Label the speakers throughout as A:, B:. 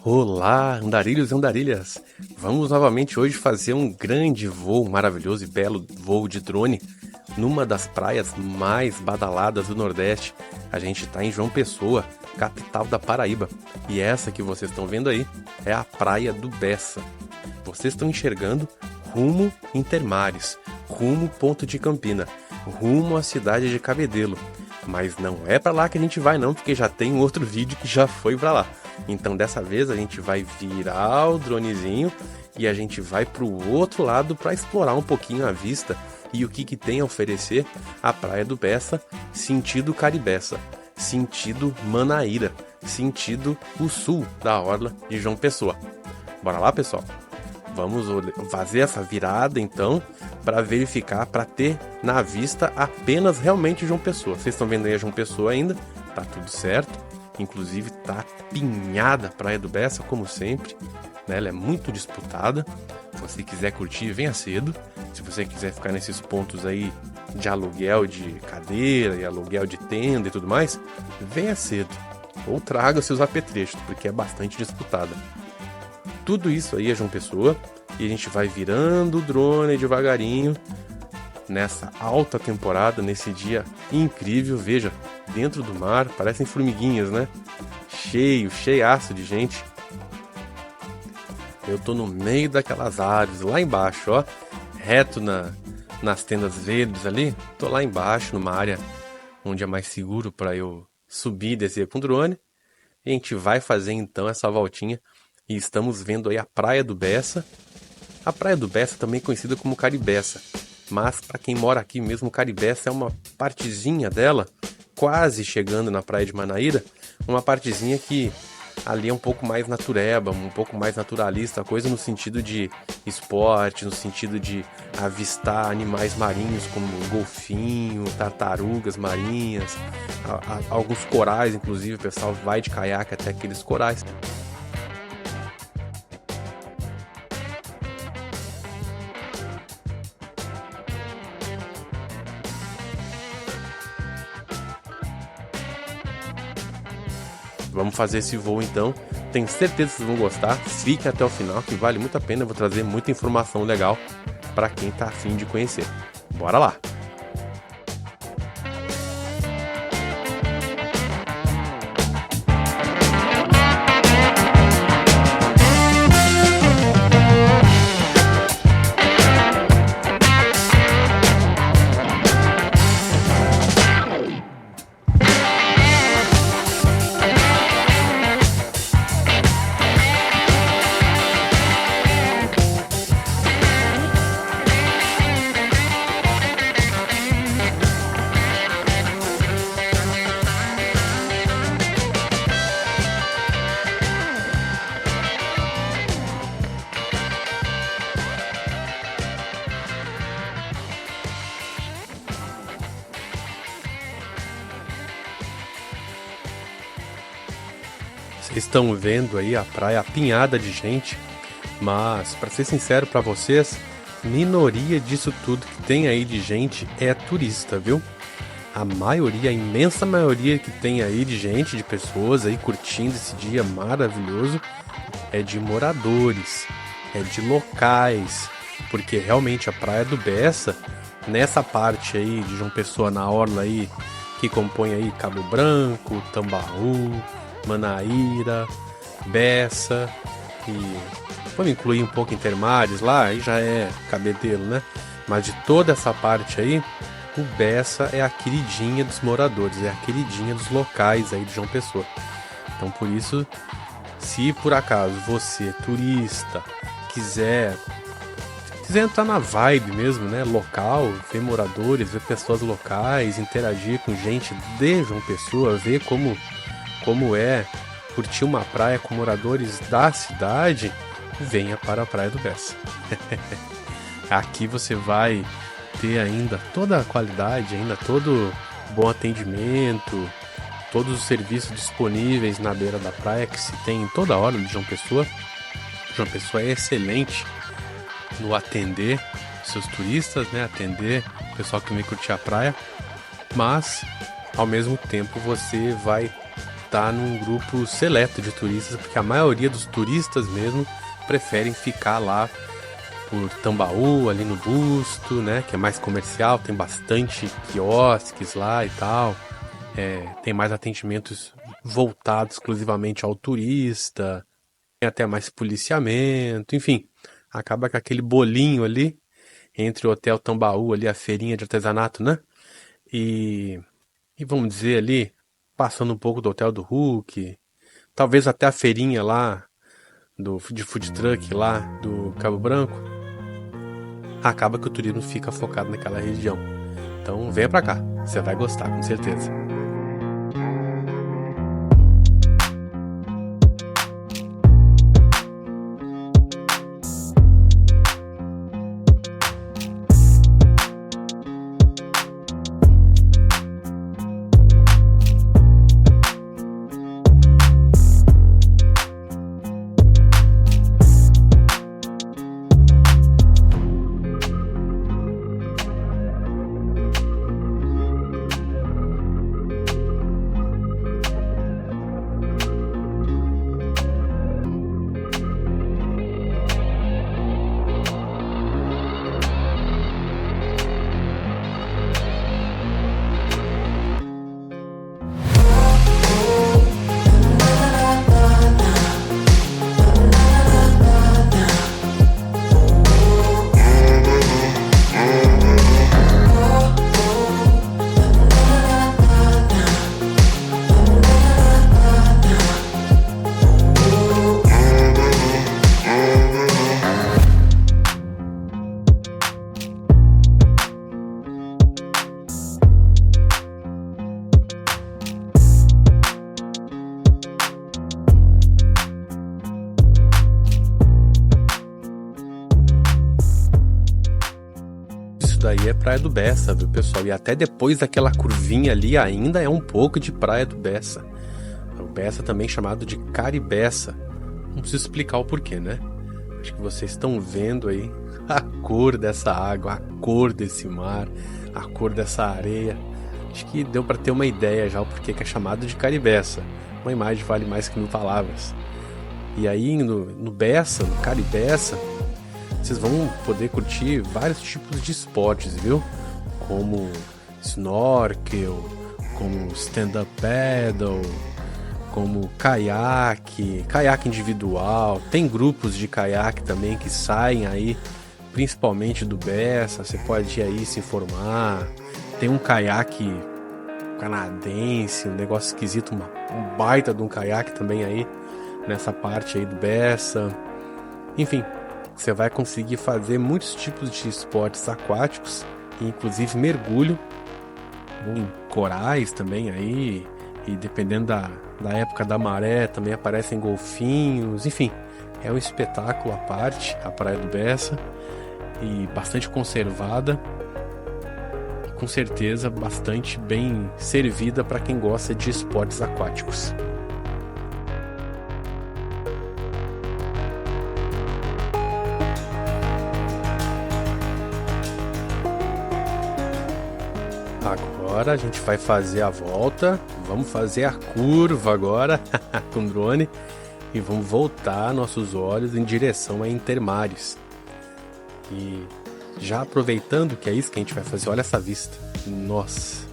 A: Olá, andarilhos e andarilhas! Vamos novamente hoje fazer um grande voo, maravilhoso e belo voo de drone numa das praias mais badaladas do Nordeste. A gente está em João Pessoa, capital da Paraíba. E essa que vocês estão vendo aí é a Praia do Bessa. Vocês estão enxergando rumo Intermares, rumo Ponto de Campina, rumo à cidade de Cabedelo. Mas não é para lá que a gente vai não, porque já tem um outro vídeo que já foi para lá. Então dessa vez a gente vai virar o dronezinho e a gente vai para o outro lado para explorar um pouquinho a vista e o que tem a oferecer a Praia do Bessa, sentido Caribeça, sentido Manaíra, sentido o sul da orla de João Pessoa. Bora lá, pessoal? Vamos fazer essa virada então para verificar, para ter na vista apenas realmente João Pessoa. Vocês estão vendo aí a João Pessoa ainda, tá tudo certo. Inclusive tá pinhada a Praia do Bessa, como sempre, né? Ela é muito disputada. Se você quiser curtir, venha cedo. Se você quiser ficar nesses pontos aí de aluguel de cadeira e aluguel de tenda e tudo mais, venha cedo. Ou traga seus apetrechos, porque é bastante disputada. Tudo isso aí é João Pessoa e a gente vai virando o drone devagarinho nessa alta temporada, nesse dia incrível. Veja, dentro do mar, parecem formiguinhas, né? Cheiaço de gente. Eu tô no meio daquelas árvores, lá embaixo, ó, reto nas tendas verdes ali. Tô lá embaixo, numa área onde é mais seguro para eu subir e descer com o drone. E a gente vai fazer então essa voltinha. E estamos vendo aí a Praia do Bessa. A Praia do Bessa também conhecida como Caribeça. Mas para quem mora aqui mesmo, Caribeça é uma partezinha dela, quase chegando na Praia de Manaíra. Uma partezinha que ali é um pouco mais natureba, um pouco mais naturalista, coisa no sentido de esporte, no sentido de avistar animais marinhos como golfinho, tartarugas marinhas, alguns corais, inclusive o pessoal vai de caiaque até aqueles corais. Vamos fazer esse voo então. Tenho certeza que vocês vão gostar. Fiquem até o final, que vale muito a pena. Eu vou trazer muita informação legal para quem está afim de conhecer. Bora lá! Vocês estão vendo aí a praia apinhada de gente, mas para ser sincero para vocês, minoria disso tudo que tem aí de gente é turista, viu? A maioria, a imensa maioria que tem aí de gente, de pessoas aí curtindo esse dia maravilhoso, é de moradores, é de locais, porque realmente a Praia do Bessa, nessa parte aí de João Pessoa, na orla aí, que compõe aí Cabo Branco, Tambaú, Manaíra, Bessa e vamos incluir um pouco Intermares lá, aí já é Cabedelo, né? Mas de toda essa parte aí, o Bessa é a queridinha dos moradores, é a queridinha dos locais aí de João Pessoa. Então por isso, se por acaso você, turista, quiser entrar na vibe mesmo, né? Local, ver moradores, ver pessoas locais, interagir com gente de João Pessoa, ver como é curtir uma praia com moradores da cidade, venha para a Praia do Bessa. Aqui você vai ter ainda toda a qualidade, ainda todo bom atendimento, todos os serviços disponíveis na beira da praia que se tem em toda hora de João Pessoa. João Pessoa é excelente no atender seus turistas, né? Atender o pessoal que vem curtir a praia, mas ao mesmo tempo você vai tá num grupo seleto de turistas, porque a maioria dos turistas mesmo preferem ficar lá por Tambaú, ali no Busto, né, que é mais comercial, tem bastante quiosques lá e tal, tem mais atendimentos voltados exclusivamente ao turista, tem até mais policiamento, enfim, acaba com aquele bolinho ali entre o Hotel Tambaú, ali a feirinha de artesanato, né, e vamos dizer ali, passando um pouco do Hotel do Hulk, talvez até a feirinha lá de food truck lá do Cabo Branco, acaba que o turismo fica focado naquela região. Então venha pra cá, você vai gostar, com certeza. Daí é Praia do Bessa, viu, pessoal? E até depois daquela curvinha ali ainda é um pouco de Praia do Bessa. O Bessa também chamado de Caribeça. Não preciso explicar o porquê, né? Acho que vocês estão vendo aí a cor dessa água, a cor desse mar, a cor dessa areia. Acho que deu para ter uma ideia já o porquê que é chamado de Caribeça. Uma imagem vale mais que 1000 palavras. E aí no Bessa, no Caribeça, vocês vão poder curtir vários tipos de esportes, viu? Como snorkel, como stand-up paddle, como caiaque individual. Tem grupos de caiaque também que saem aí, principalmente do Bessa. Você pode ir aí se informar. Tem um caiaque canadense, um negócio esquisito, um baita de um caiaque também aí, nessa parte aí do Bessa. Enfim, você vai conseguir fazer muitos tipos de esportes aquáticos, inclusive mergulho, em corais também aí, e dependendo da época da maré também aparecem golfinhos, enfim, é um espetáculo à parte, a Praia do Bessa, e bastante conservada, e com certeza bastante bem servida para quem gosta de esportes aquáticos. Agora a gente vai fazer a volta, vamos fazer a curva agora com o drone e vamos voltar nossos olhos em direção a Intermares. E já aproveitando que é isso que a gente vai fazer, olha essa vista, nossa,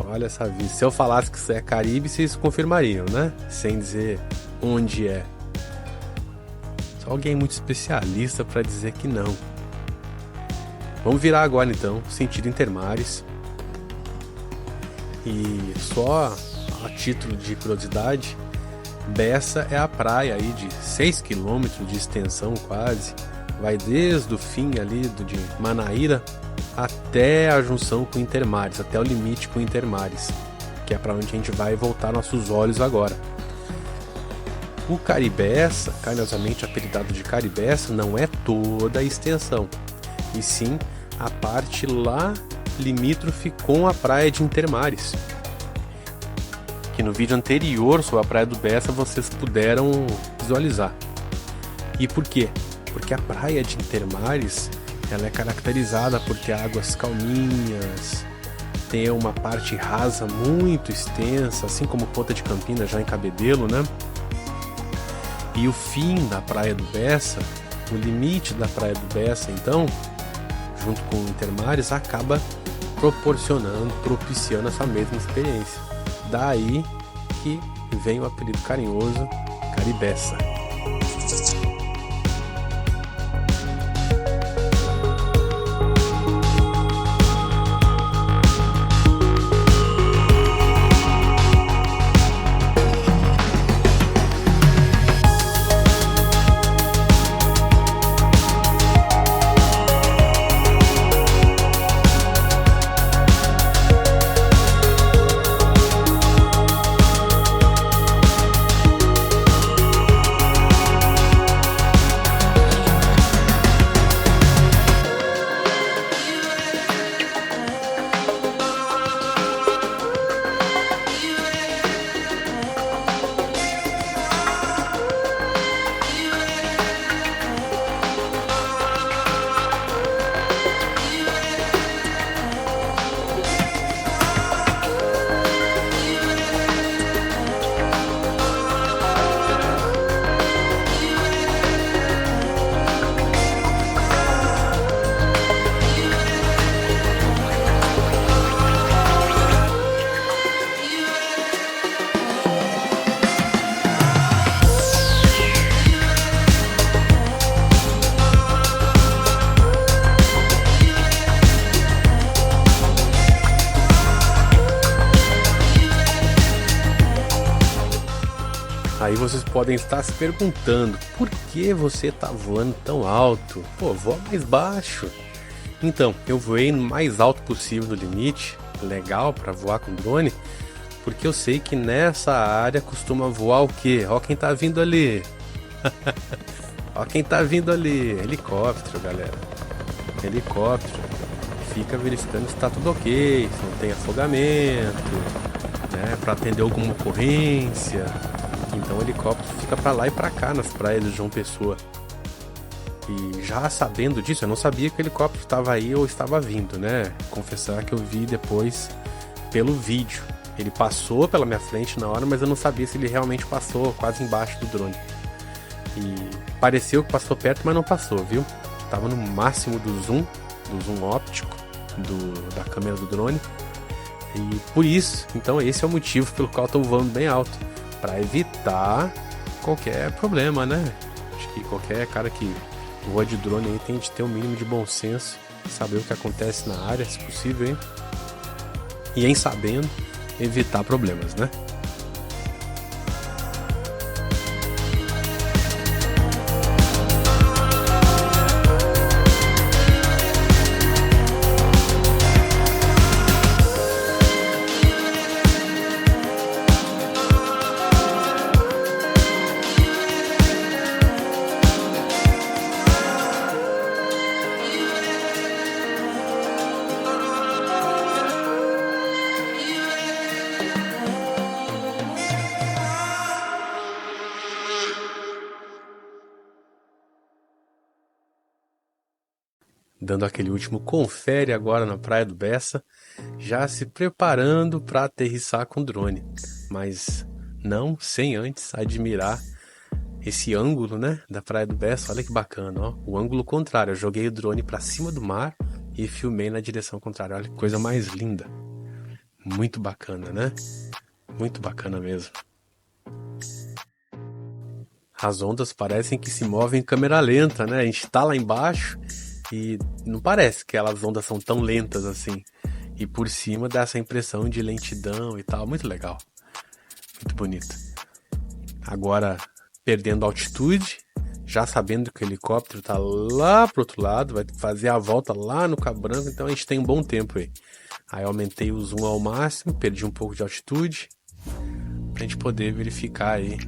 A: olha essa vista. Se eu falasse que isso é Caribe, vocês confirmariam, né? Sem dizer onde é. Só alguém muito especialista para dizer que não. Vamos virar agora então, sentido Intermares. E só a título de curiosidade, Bessa é a praia aí de 6 km de extensão quase. Vai desde o fim ali de Manaíra até a junção com Intermares, até o limite com Intermares, que é para onde a gente vai voltar nossos olhos agora. O Caribeça, carinhosamente apelidado de Caribeça, não é toda a extensão, e sim a parte lá limítrofe com a praia de Intermares, que no vídeo anterior sobre a Praia do Bessa vocês puderam visualizar. E por quê? Porque a praia de Intermares ela é caracterizada por ter águas calminhas, tem uma parte rasa muito extensa, assim como Ponta de Campina já em Cabedelo, né? E o fim da Praia do Bessa, o limite da Praia do Bessa, então, junto com o Intermares, acaba propiciando essa mesma experiência. Daí que vem o apelido carinhoso Caribeça. Aí vocês podem estar se perguntando, por que você está voando tão alto? Pô, voa mais baixo. Então, eu voei no mais alto possível do limite, legal para voar com drone, porque eu sei que nessa área costuma voar o quê? Ó quem tá vindo ali. Ó quem tá vindo ali, helicóptero, galera. Helicóptero. Fica verificando se tá tudo ok, se não tem afogamento, né, para atender alguma ocorrência. Então o helicóptero fica para lá e para cá nas praias de João Pessoa. E já sabendo disso, eu não sabia que o helicóptero estava aí ou estava vindo, né? Confessar que eu vi depois pelo vídeo. Ele passou pela minha frente na hora, mas eu não sabia se ele realmente passou quase embaixo do drone. E pareceu que passou perto, mas não passou, viu? Tava no máximo do zoom óptico da câmera do drone. E por isso, então esse é o motivo pelo qual eu tô voando bem alto. Para evitar qualquer problema, né? Acho que qualquer cara que voa de drone aí tem de ter um mínimo de bom senso, saber o que acontece na área, se possível, hein? E em sabendo, evitar problemas, né? Dando aquele último confere agora na Praia do Bessa, já se preparando para aterrissar com drone, mas não sem antes admirar esse ângulo, né, da Praia do Bessa. Olha que bacana, ó, o ângulo contrário. Eu joguei o drone para cima do mar e filmei na direção contrária. Olha que coisa mais linda, muito bacana, né? Muito bacana mesmo. As ondas parecem que se movem em câmera lenta, né? A gente tá lá embaixo e não parece que aquelas ondas são tão lentas assim. E por cima dá essa impressão de lentidão e tal. Muito legal. Muito bonito. Agora, perdendo altitude, já sabendo que o helicóptero tá lá pro outro lado, vai fazer a volta lá no Cabo Branco, então a gente tem um bom tempo aí. Aí eu aumentei o zoom ao máximo, perdi um pouco de altitude, pra gente poder verificar aí,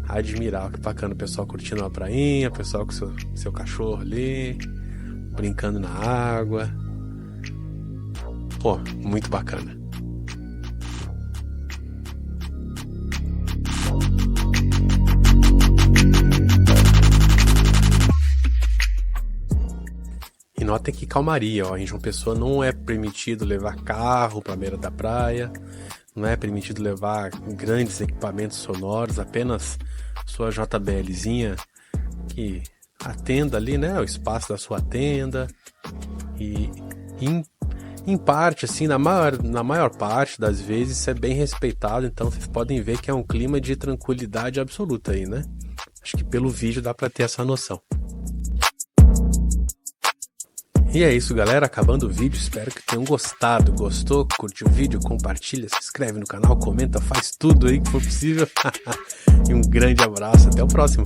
A: admirar, que bacana, o pessoal curtindo uma prainha, o pessoal com seu cachorro ali, brincando na água. Pô, muito bacana. E notem que calmaria, ó, em João Pessoa não é permitido levar carro para a beira da praia, não é permitido levar grandes equipamentos sonoros, apenas sua JBLzinha que atenda ali, né, o espaço da sua tenda. E em parte, assim, na maior parte das vezes isso é bem respeitado, então vocês podem ver que é um clima de tranquilidade absoluta aí, né? Acho que pelo vídeo dá pra ter essa noção. E é isso, galera, acabando o vídeo, espero que tenham gostado. Gostou? Curtiu o vídeo? Compartilha, se inscreve no canal, comenta, faz tudo aí que for possível. E um grande abraço, até o próximo.